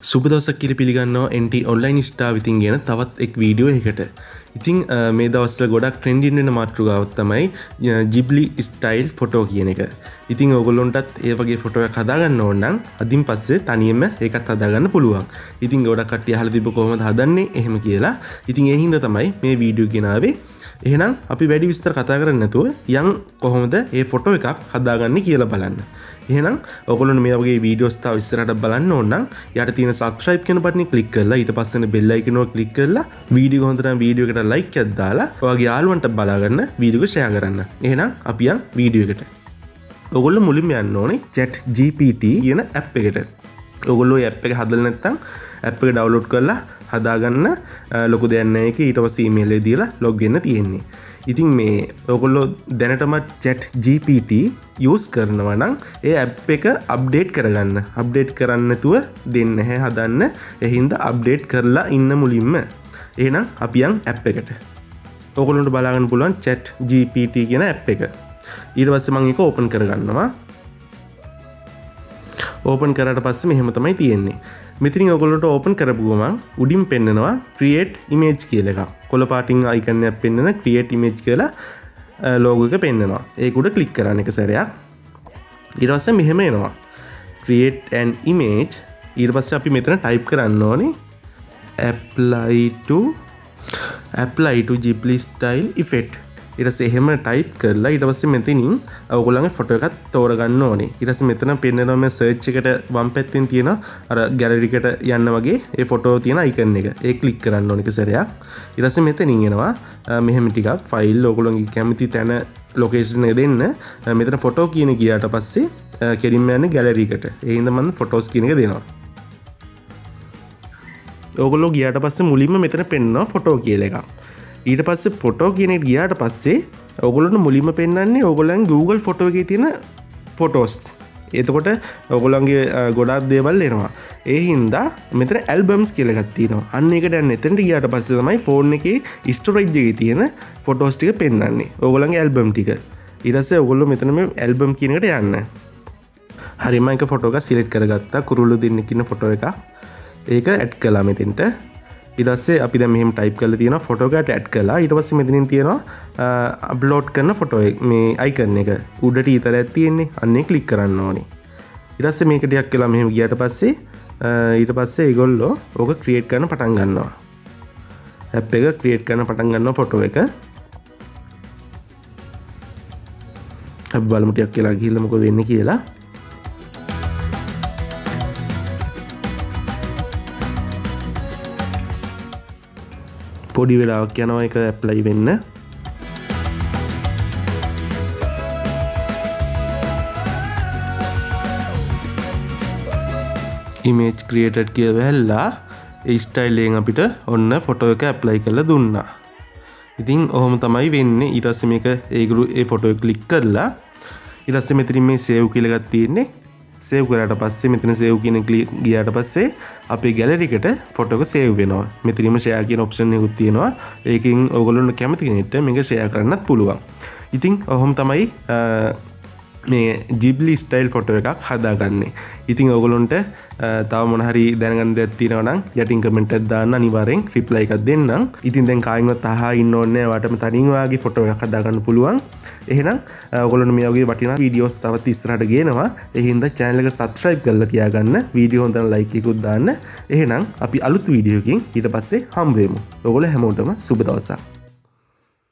සුබ දවසක් කියලා පිළිගන්නවා NT online ස්ටාර් විතින් කියන තවත් එක් වීඩියෝ එකකට. ඉතින් මේ දවස්වල ගොඩක් ට්‍රෙන්ඩින් වෙන මාතෘකාවක් තමයි Ghibli style ෆොටෝ කියන එක. ඉතින් ඔයගොල්ලන්ටත් ඒ වගේ ෆොටෝ එකක් හදාගන්න ඕන නම් අදින් පස්සේ තනියම ඒකත් හදාගන්න පුළුවන්. ඉතින් ගොඩක් කට්ටිය අහලා තිබ්බ කොහොමද හදන්නේ එහෙම කියලා. ඉතින් ඒ හින්දා තමයි මේ වීඩියෝ ගෙනාවේ. එහෙනම් අපි වැඩි විස්තර කතා කරන්නේ නැතුව යන් කොහොමද මේ ෆොටෝ එකක් හදාගන්නේ කියලා බලන්න. එහෙනම් ඔයගොල්ලෝ මේ වගේ වීඩියෝස් තව ඉස්සරහට බලන්න ඕන නම් යට තියෙන subscribe කියන බටන් එක ක්ලික් කරලා ඊට පස්සේ bell icon එක ක්ලික් කරලා වීඩියෝ හොඳට නම් වීඩියෝ එකට like එකක් දාලා ඔයාගේ යාළුවන්ට බලා ගන්න වීඩියෝ එක share කරන්න. එහෙනම් අපි යන් වීඩියෝ එකට. ඔයගොල්ලෝ මුලින්ම යන්න ඕනේ ChatGPT කියන app එකට. ඔයගොල්ලෝ මේ app එක හදලා නැත්නම් app එක download කරලා හදාගන්න ලොකු දෙයක් නැහැ ඒක. ඊට පස්සේ email එක දීලා log වෙන්න තියෙන්නේ. ඉතින් මේ ඔයගොල්ලෝ දැනටම ChatGPT use කරනවා නම් ඒ app එක update කරගන්න. update කරන්න නැතුව දෙන්නේ නැහැ හදන්න. ඒ හින්දා update කරලා ඉන්න මුලින්ම. එහෙනම් අපි යන් app එකට. ඔයගොල්ලන්ට බලා ගන්න පුළුවන් ChatGPT කියන app එක. ඊට පස්සේ මම ඒක open කරගන්නවා. open කරාට පස්සේ මෙහෙම තමයි තියෙන්නේ. මෙතනින් ඔයගොල්ලන්ට open කරපු ගමන් උඩින් පෙන්නනවා create image කියලා එකක්. කොළ පාටින් icon එකක් පෙන්නන create image කියලා logo එක පෙන්නනවා. ඒක උඩ click කරන්න එක සැරයක්. ඊට පස්සේ මෙහෙම එනවා. create an image. ඊට පස්සේ අපි මෙතන type කරන්න ඕනේ apply to Ghibli style effect. ඊට පස්සේ එහෙම type කරලා ඊට පස්සේ මෙතනින් ඔයගොල්ලන්ගේ ෆොටෝ එකක් තෝරගන්න ඕනේ. ඊට පස්සේ මෙතන පෙන්නනවා මේ search එකට වම් පැත්තෙන් තියෙන අර gallery එකට යන්න වගේ ඒ ෆොටෝ තියෙන icon එක. ඒක click කරන්න ඕනේ එක සැරයක්. ඊට පස්සේ මෙතනින් එනවා මෙහෙම ටිකක් file ඔයගොල්ලන්ගේ කැමති තැන location එක දෙන්න. මෙතන ෆොටෝ කියන ගියාට පස්සේ කෙලින්ම යන්නේ gallery එකට. ඒ හින්දා මම photos කියන එක දෙනවා. ඔයගොල්ලෝ ගියාට පස්සේ මුලින්ම මෙතන පෙන්නනවා ෆොටෝ කියලා එකක්. ඊට පස්සේ ෆොටෝ කියන එකට ගියාට පස්සේ ඔයගොල්ලන්ට මුලින්ම පෙන්වන්නේ ඔයගොල්ලන්ගේ Google ෆොටෝ එකේ තියෙන ෆොටෝස්. එතකොට ඔයගොල්ලන්ගේ ගොඩාක් දේවල් එනවා. ඒ හින්දා මෙතන albums කියලා එකක් තියෙනවා. අන්න ඒකට යන්න එතනට ගියාට පස්සේ තමයි ෆෝන් එකේ storage එකේ තියෙන ෆොටෝස් ටික පෙන්වන්නේ. ඔයගොල්ලන්ගේ album ටික. ඊට පස්සේ ඔයගොල්ලෝ මෙතන මේ album කියන එකට යන්න. හරි මම එක ෆොටෝ එකක් select කරගත්තා. කුරුල්ලෝ දෙන්නෙක් ඉන්න ෆොටෝ එකක්. ඒක add කළා මෙතෙන්ට. ඊට පස්සේ අපි දැන් මෙහෙම type කරලා තියෙනවා ෆොටෝ එකට add කළා. ඊට පස්සේ මෙතනින් තියෙනවා upload කරන ෆොටෝ එක මේ icon එක උඩට ඊතරයක් තියෙන්නේ. අන්නේ click කරන්න ඕනේ. ඊට පස්සේ මේක ටිකක් වෙලා මෙහෙම ගියාට පස්සේ ඊට පස්සේ ඒගොල්ලෝ ඕක create කරන්න පටන් ගන්නවා. app එක create කරන්න පටන් ගන්නවා ෆොටෝ එක. අපි බලමු ටිකක් වෙලා ගිහිල්ලා මොකද වෙන්නේ කියලා. පොඩි වෙලාවක් යනවා ඒක ඇප්ලයි වෙන්න. image created කියලා වැල්ලා ඒ ස්ටයිල් එකෙන් අපිට ඔන්න ෆොටෝ එක ඇප්ලයි කරලා දුන්නා. ඉතින් ඔහොම තමයි වෙන්නේ. ඊට පස්සේ මේක ඒ ෆොටෝ එක ක්ලික් කරලා ඊට පස්සේ මෙතනින් මේ save කියලා එකක් තියෙන්නේ. සේව් කරාට පස්සේ මෙතන සේව් කියන ගියාට පස්සේ අපේ ගැලරි එකට ෆොටෝ එක සේව් වෙනවා. මෙතනම share කියන ඔප්ෂන් එකකුත් තියෙනවා. ඒකෙන් ඔයගොල්ලෝ කැමති කෙනෙක්ට මේක share කරන්නත් පුළුවන්. ඉතින් ඔහොම තමයි මේ Ghibli style ෆොටෝ එකක් හදාගන්නේ. ඉතින් ඔයගොල්ලන්ට තව මොන හරි දැනගන්න දෙයක් තියෙනවා නම් යටින් කමෙන්ට් එකක් දාන්න අනිවාර්යෙන් රිප්ලයි එකක් දෙන්නම්. ඉතින් දැන් කායින්වත් අහා ඉන්න ඕනේ නැහැ. ඔයාලටම තනින් ඔයාගේ ෆොටෝ එකක් හදාගන්න පුළුවන්. එහෙනම් ඔයගොල්ලන්ට මේ වගේ වටිනා වීඩියෝස් තවත් ඉස්සරහට ගේනවා. ඒ හින්දා channel එක subscribe කරලා තියාගන්න. වීඩියෝ හොඳට like එකකුත් දාන්න. එහෙනම් අපි අලුත් වීඩියෝ එකකින් ඊට පස්සේ හම්බ වෙමු. ඔයගොල්ලෝ හැමෝටම සුබ දවසක්.